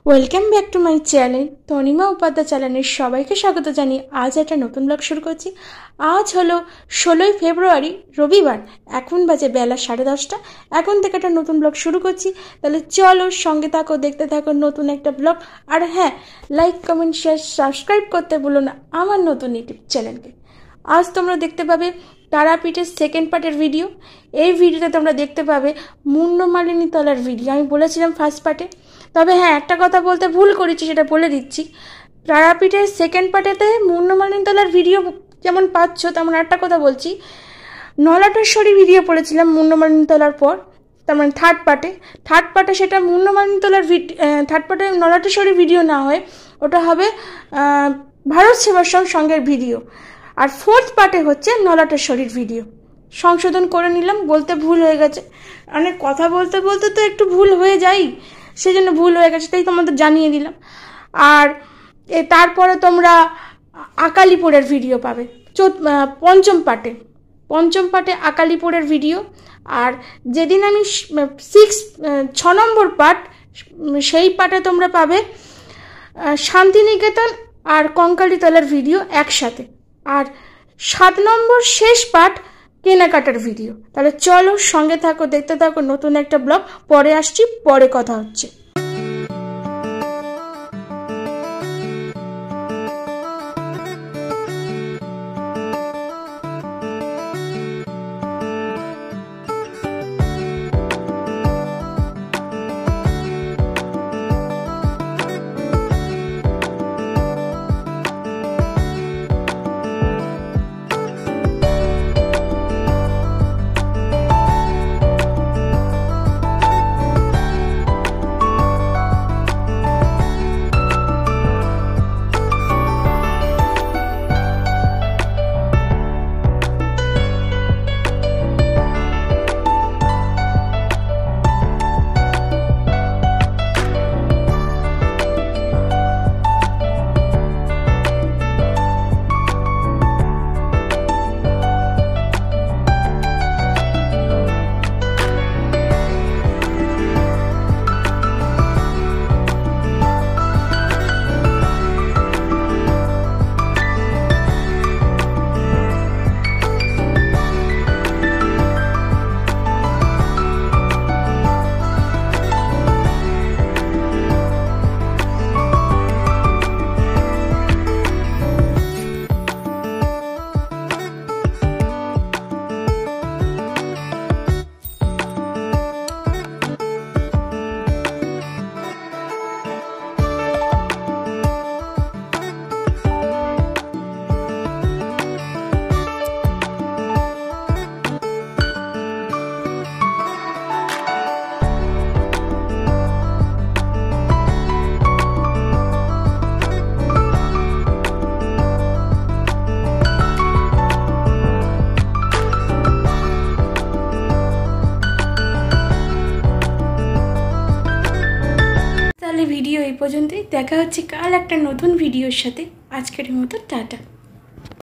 Welcome back to my channel Tanima Upadhyay চ্যানেলের সবাইকে স্বাগত জানিয়ে আজ একটা নতুন ব্লগ শুরু করছি। আজ হলো 16ই ফেব্রুয়ারি রবিবার, এখন বাজে বেলা 10:30। এখন থেকে একটা নতুন ব্লগ শুরু করছি, তাহলে চলো সঙ্গে থাকো, দেখতে থাকো নতুন একটা ব্লগ। আর হ্যাঁ, লাইক কমেন্ট শেয়ার সাবস্ক্রাইব করতে ভুলো না আমার নতুন ইউটিউব চ্যানেলকে। আজ তোমরা দেখতে পাবে তারাপীঠের সেকেন্ড পার্টের ভিডিও। এই ভিডিওতে তোমরা দেখতে পাবে মুন্ডমালিনী তলার ভিডিও। আমি বলেছিলাম ফার্স্ট পার্টে, তবে হ্যাঁ একটা কথা বলতে ভুল করেছি, সেটা বলে দিচ্ছি। তারাপীঠের সেকেন্ড পার্টেতে মুন্ডমালিনী তলার ভিডিও যেমন পাচ্ছ, তেমন একটা কথা বলছি, নলাটেশ্বরী ভিডিও পড়েছিলাম মুন্ডমালিনী তলার পর, তার মানে থার্ড পার্টে সেটা মুন্ডমালিনী তলার থার্ড পার্টে নলাটেশ্বরী ভিডিও না হয়, ওটা হবে ভারত সেবাশ্রম সংঘের ভিডিও। আর ফোর্থ পার্টে হচ্ছে নলাটেশ্বরীর ভিডিও। সংশোধন করে নিলাম, বলতে ভুল হয়ে গেছে, অনেক কথা বলতে বলতে তো একটু ভুল হয়ে যায়, সেই জন্য ভুল হয়ে গেছে, তাই তোমাদের জানিয়ে দিলাম। আর তারপরে তোমরা আকালিপুরের ভিডিও পাবে পঞ্চম পার্টে আকালিপুরের ভিডিও। আর যেদিন আমি 6 নম্বর পার্ট, সেই পার্টে তোমরা পাবে শান্তিনিকেতন আর কঙ্কালীতলার ভিডিও একসাথে। আর 7 নম্বর শেষ পার্ট কেনাকাটার ভিডিও। তাহলে চলো সঙ্গে থাকো, দেখতে থাকো নতুন একটা ব্লগ। পরে আসছি, পরে কথা হচ্ছে। ভিডিও এই পর্যন্তই, দেখা হচ্ছে কাল একটা নতুন ভিডিওর সাথে। আজকের মতো টাটা।